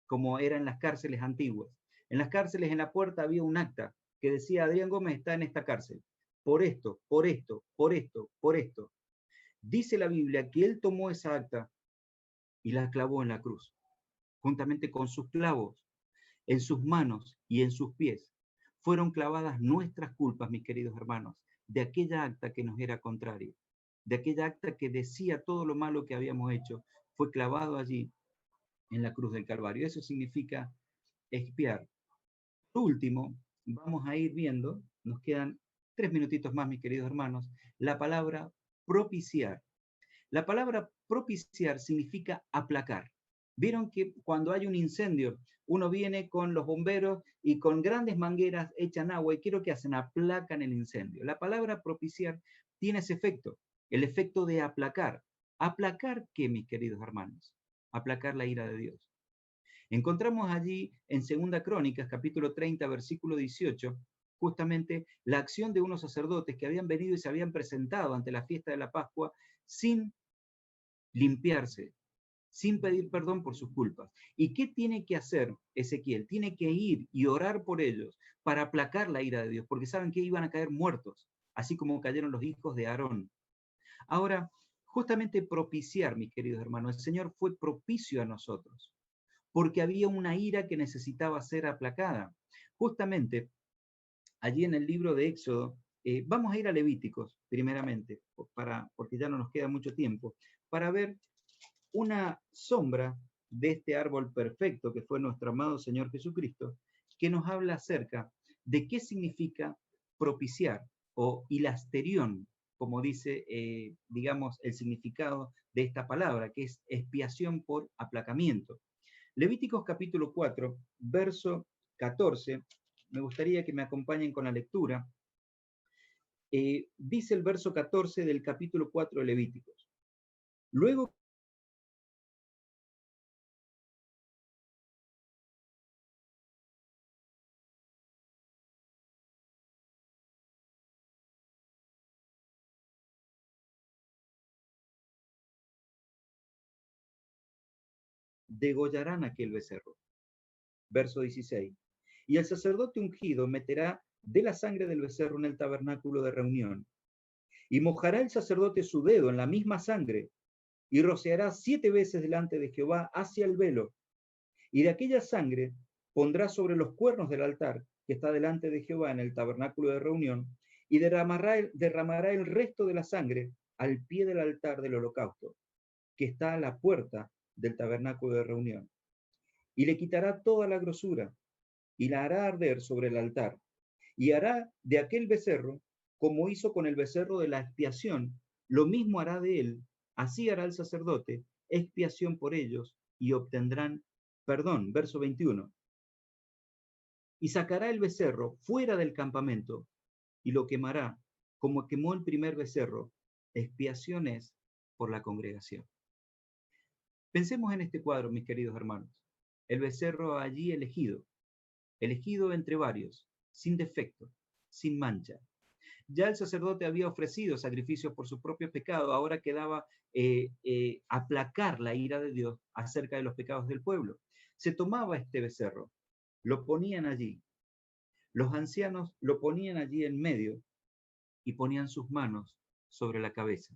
Speaker 1: como era en las cárceles antiguas. En las cárceles, en la puerta, había un acta que decía, Adrián Gómez está en esta cárcel, por esto, por esto, por esto, por esto. Dice la Biblia que él tomó esa acta y la clavó en la cruz, juntamente con sus clavos, en sus manos y en sus pies. Fueron clavadas nuestras culpas, mis queridos hermanos, de aquella acta que nos era contraria, de aquella acta que decía todo lo malo que habíamos hecho, fue clavado allí en la cruz del Calvario. Eso significa expiar. Por último, vamos a ir viendo, nos quedan 3 minutitos más, mis queridos hermanos, la palabra propiciar. La palabra propiciar significa aplacar. Vieron que cuando hay un incendio, uno viene con los bomberos y con grandes mangueras echan agua y ¿qué es lo que hacen? Aplacan el incendio. La palabra propiciar tiene ese efecto, el efecto de aplacar. ¿Aplacar qué, mis queridos hermanos? Aplacar la ira de Dios. Encontramos allí en Segunda Crónicas, capítulo 30, versículo 18, justamente la acción de unos sacerdotes que habían venido y se habían presentado ante la fiesta de la Pascua sin limpiarse, sin pedir perdón por sus culpas. ¿Y qué tiene que hacer Ezequiel? Tiene que ir y orar por ellos para aplacar la ira de Dios, porque saben que iban a caer muertos, así como cayeron los hijos de Aarón. Ahora, justamente propiciar, mis queridos hermanos, el Señor fue propicio a nosotros, porque había una ira que necesitaba ser aplacada. Justamente, allí en el libro de Éxodo, vamos a ir a Levíticos, primeramente, porque ya no nos queda mucho tiempo, para ver una sombra de este árbol perfecto que fue nuestro amado Señor Jesucristo, que nos habla acerca de qué significa propiciar o hilasterión, como dice, digamos, el significado de esta palabra, que es expiación por aplacamiento. Levíticos capítulo 4, verso 14, me gustaría que me acompañen con la lectura. Dice el verso 14 del capítulo 4 de Levíticos. Luego degollarán aquel becerro. Verso 16. Y el sacerdote ungido meterá de la sangre del becerro en el tabernáculo de reunión, y mojará el sacerdote su dedo en la misma sangre, y rociará 7 veces delante de Jehová hacia el velo, y de aquella sangre pondrá sobre los cuernos del altar que está delante de Jehová en el tabernáculo de reunión, y derramará el resto de la sangre al pie del altar del holocausto, que está a la puerta del tabernáculo de reunión. Y le quitará toda la grosura, y la hará arder sobre el altar, y hará de aquel becerro, como hizo con el becerro de la expiación, lo mismo hará de él, así hará el sacerdote, expiación por ellos, y obtendrán perdón. Verso 21. Y sacará el becerro fuera del campamento, y lo quemará, como quemó el primer becerro, expiación es por la congregación. Pensemos en este cuadro, mis queridos hermanos. El becerro allí elegido entre varios, sin defecto, sin mancha. Ya el sacerdote había ofrecido sacrificios por su propio pecado, ahora quedaba aplacar la ira de Dios acerca de los pecados del pueblo. Se tomaba este becerro, lo ponían allí, los ancianos lo ponían allí en medio y ponían sus manos sobre la cabeza.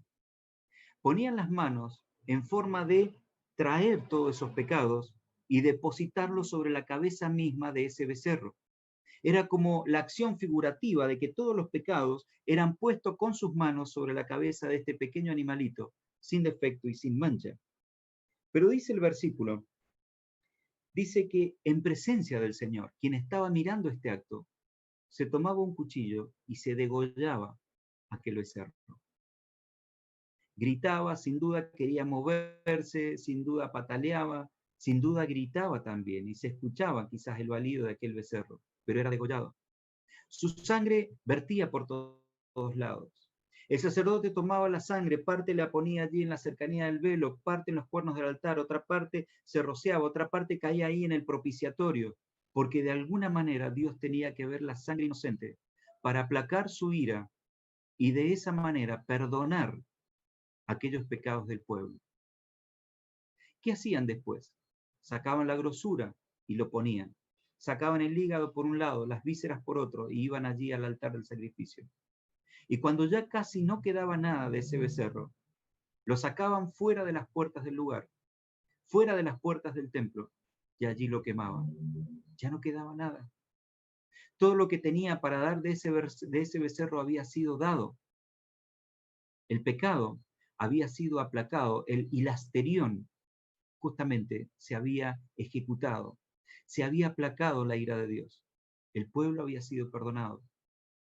Speaker 1: Ponían las manos en forma de traer todos esos pecados y depositarlos sobre la cabeza misma de ese becerro. Era como la acción figurativa de que todos los pecados eran puestos con sus manos sobre la cabeza de este pequeño animalito, sin defecto y sin mancha. Pero dice el versículo, dice que en presencia del Señor, quien estaba mirando este acto, se tomaba un cuchillo y se degollaba aquel becerro. Gritaba, sin duda quería moverse, sin duda pataleaba, sin duda gritaba también y se escuchaba quizás el balido de aquel becerro, pero era degollado. Su sangre vertía por todos lados. El sacerdote tomaba la sangre, parte la ponía allí en la cercanía del velo, parte en los cuernos del altar, otra parte se rociaba, otra parte caía ahí en el propiciatorio, porque de alguna manera Dios tenía que ver la sangre inocente para aplacar su ira y de esa manera perdonar aquellos pecados del pueblo. ¿Qué hacían después? Sacaban la grosura y lo ponían. Sacaban el hígado por un lado, las vísceras por otro, y iban allí al altar del sacrificio. Y cuando ya casi no quedaba nada de ese becerro, lo sacaban fuera de las puertas del lugar, fuera de las puertas del templo, y allí lo quemaban. Ya no quedaba nada. Todo lo que tenía para dar de ese becerro había sido dado. El pecado había sido aplacado, el hilasterión justamente se había ejecutado, se había aplacado la ira de Dios. El pueblo había sido perdonado,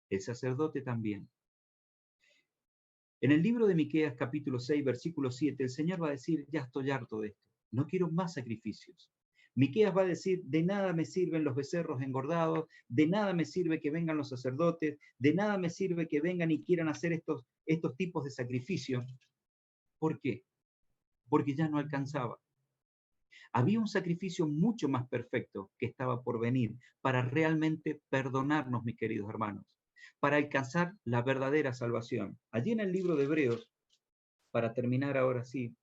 Speaker 1: el sacerdote también. En el libro de Miqueas capítulo 6, versículo 7, el Señor va a decir, ya estoy harto de esto, no quiero más sacrificios. Miqueas va a decir, de nada me sirven los becerros engordados, de nada me sirve que vengan los sacerdotes, de nada me sirve que vengan y quieran hacer estos tipos de sacrificios. ¿Por qué? Porque ya no alcanzaba. Había un sacrificio mucho más perfecto que estaba por venir para realmente perdonarnos, mis queridos hermanos, para alcanzar la verdadera salvación. Allí en el libro de Hebreos, para terminar ahora sí,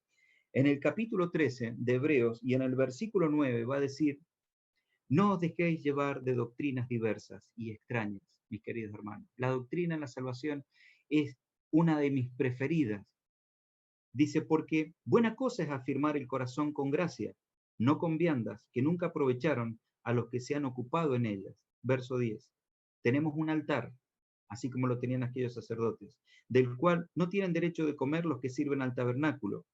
Speaker 1: en el capítulo 13 de Hebreos y en el versículo 9 va a decir, no os dejéis llevar de doctrinas diversas y extrañas, mis queridos hermanos. La doctrina en la salvación es una de mis preferidas. Dice, porque buena cosa es afirmar el corazón con gracia, no con viandas, que nunca aprovecharon a los que se han ocupado en ellas. Verso 10. Tenemos un altar, así como lo tenían aquellos sacerdotes, del cual no tienen derecho de comer los que sirven al tabernáculo,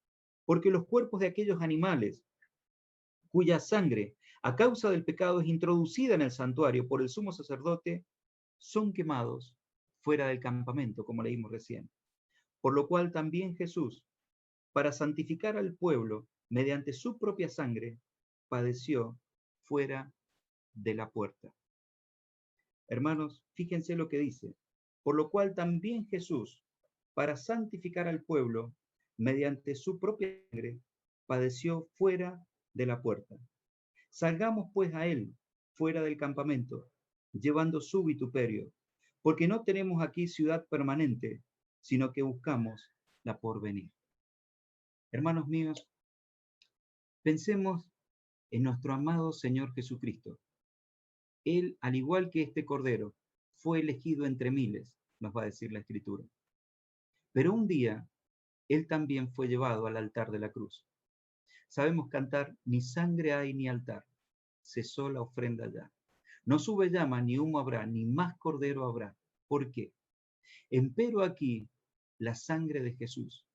Speaker 1: porque los cuerpos de aquellos animales, cuya sangre, a causa del pecado, es introducida en el santuario por el sumo sacerdote, son quemados fuera del campamento, como leímos recién. Por lo cual también Jesús, para santificar al pueblo mediante su propia sangre, padeció fuera de la puerta. Hermanos, fíjense lo que dice. Por lo cual también Jesús, para santificar al pueblo mediante su propia sangre, padeció fuera de la puerta. Salgamos pues a él fuera del campamento, llevando su vituperio, porque no tenemos aquí ciudad permanente, sino que buscamos la porvenir. Hermanos míos, pensemos en nuestro amado Señor Jesucristo. Él, al igual que este Cordero, fue elegido entre miles, nos va a decir la Escritura. Pero un día, Él también fue llevado al altar de la cruz. Sabemos cantar, ni sangre hay ni altar, cesó la ofrenda ya. No sube llama, ni humo habrá, ni más Cordero habrá. ¿Por qué? Empero aquí la sangre de Jesús,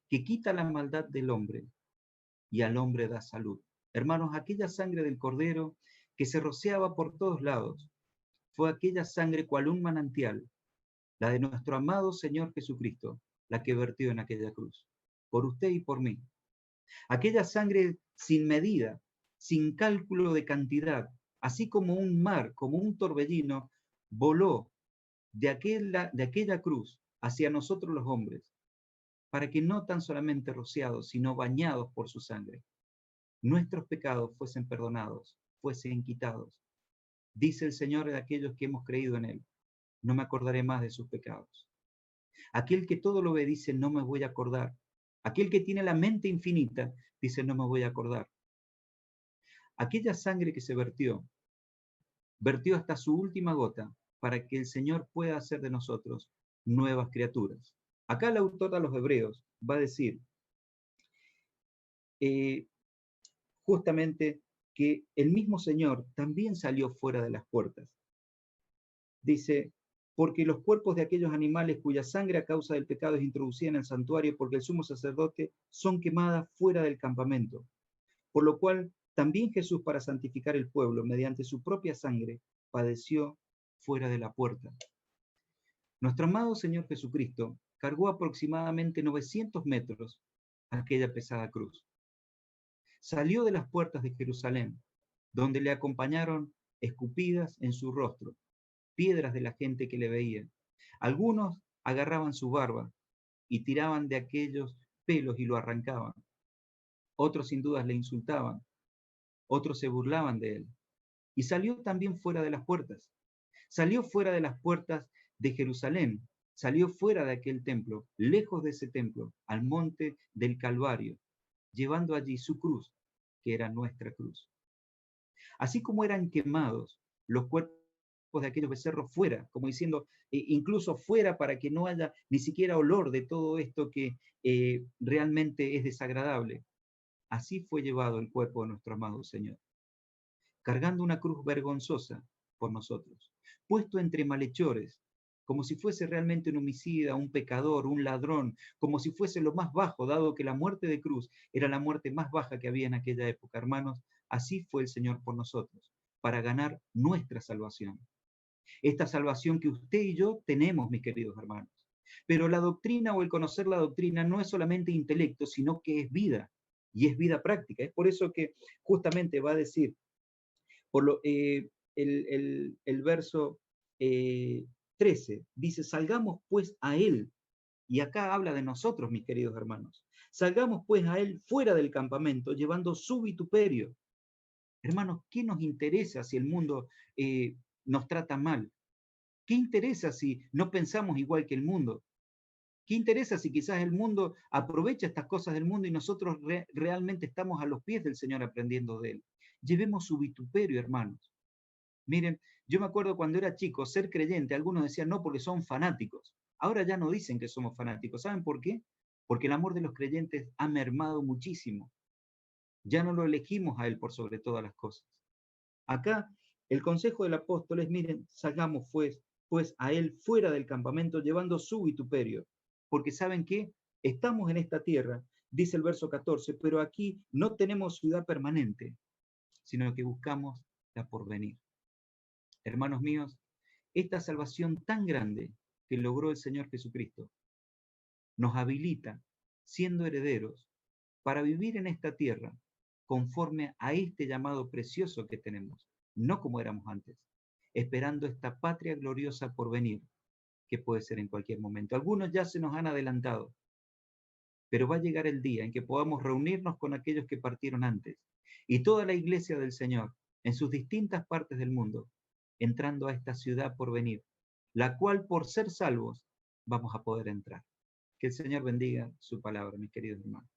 Speaker 1: que quita la maldad del hombre y al hombre da salud. Hermanos, aquella sangre del Cordero que se rociaba por todos lados, fue aquella sangre cual un manantial, la de nuestro amado Señor Jesucristo, la que vertió en aquella cruz, por usted y por mí. Aquella sangre sin medida, sin cálculo de cantidad, así como un mar, como un torbellino, voló de aquella cruz hacia nosotros los hombres, para que no tan solamente rociados, sino bañados por su sangre, nuestros pecados fuesen perdonados, fuesen quitados. Dice el Señor de aquellos que hemos creído en Él, no me acordaré más de sus pecados. Aquel que todo lo ve dice, no me voy a acordar. Aquel que tiene la mente infinita dice, no me voy a acordar. Aquella sangre que se vertió hasta su última gota para que el Señor pueda hacer de nosotros nuevas criaturas. Acá el autor a los Hebreos va a decir justamente que el mismo Señor también salió fuera de las puertas. Dice, porque los cuerpos de aquellos animales cuya sangre a causa del pecado es introducida en el santuario porque el sumo sacerdote son quemadas fuera del campamento. Por lo cual también Jesús, para santificar el pueblo, mediante su propia sangre, padeció fuera de la puerta. Nuestro amado Señor Jesucristo cargó aproximadamente 900 metros aquella pesada cruz. Salió de las puertas de Jerusalén, donde le acompañaron escupidas en su rostro, piedras de la gente que le veía. Algunos agarraban su barba y tiraban de aquellos pelos y lo arrancaban. Otros sin dudas le insultaban, otros se burlaban de él. Y salió también fuera de las puertas. Salió fuera de las puertas de Jerusalén, salió fuera de aquel templo, lejos de ese templo, al monte del Calvario, llevando allí su cruz, que era nuestra cruz. Así como eran quemados los cuerpos de aquellos becerros fuera, como diciendo, incluso fuera para que no haya ni siquiera olor de todo esto que realmente es desagradable. Así fue llevado el cuerpo de nuestro amado Señor, cargando una cruz vergonzosa por nosotros, puesto entre malhechores, como si fuese realmente un homicida, un pecador, un ladrón, como si fuese lo más bajo, dado que la muerte de cruz era la muerte más baja que había en aquella época. Hermanos, así fue el Señor por nosotros, para ganar nuestra salvación. Esta salvación que usted y yo tenemos, mis queridos hermanos. Pero la doctrina o el conocer la doctrina no es solamente intelecto, sino que es vida, y es vida práctica. Es por eso que justamente va a decir, el verso 13, dice, salgamos pues a él. Y acá habla de nosotros, mis queridos hermanos. Salgamos pues a él fuera del campamento, llevando su vituperio. Hermanos, ¿qué nos interesa si el mundo nos trata mal? ¿Qué interesa si no pensamos igual que el mundo? ¿Qué interesa si quizás el mundo aprovecha estas cosas del mundo y nosotros realmente estamos a los pies del Señor aprendiendo de Él? Llevemos su vituperio, hermanos. Miren, yo me acuerdo cuando era chico, ser creyente, algunos decían no porque son fanáticos. Ahora ya no dicen que somos fanáticos. ¿Saben por qué? Porque el amor de los creyentes ha mermado muchísimo. Ya no lo elegimos a Él por sobre todas las cosas. Acá el consejo del apóstol es, miren, salgamos pues a Él fuera del campamento llevando su vituperio. Porque ¿saben qué? Estamos en esta tierra, dice el verso 14, pero aquí no tenemos ciudad permanente, sino que buscamos la porvenir. Hermanos míos, esta salvación tan grande que logró el Señor Jesucristo nos habilita, siendo herederos, para vivir en esta tierra conforme a este llamado precioso que tenemos, no como éramos antes, esperando esta patria gloriosa por venir, que puede ser en cualquier momento. Algunos ya se nos han adelantado, pero va a llegar el día en que podamos reunirnos con aquellos que partieron antes y toda la iglesia del Señor en sus distintas partes del mundo, entrando a esta ciudad por venir, la cual por ser salvos vamos a poder entrar. Que el Señor bendiga su palabra, mis queridos hermanos.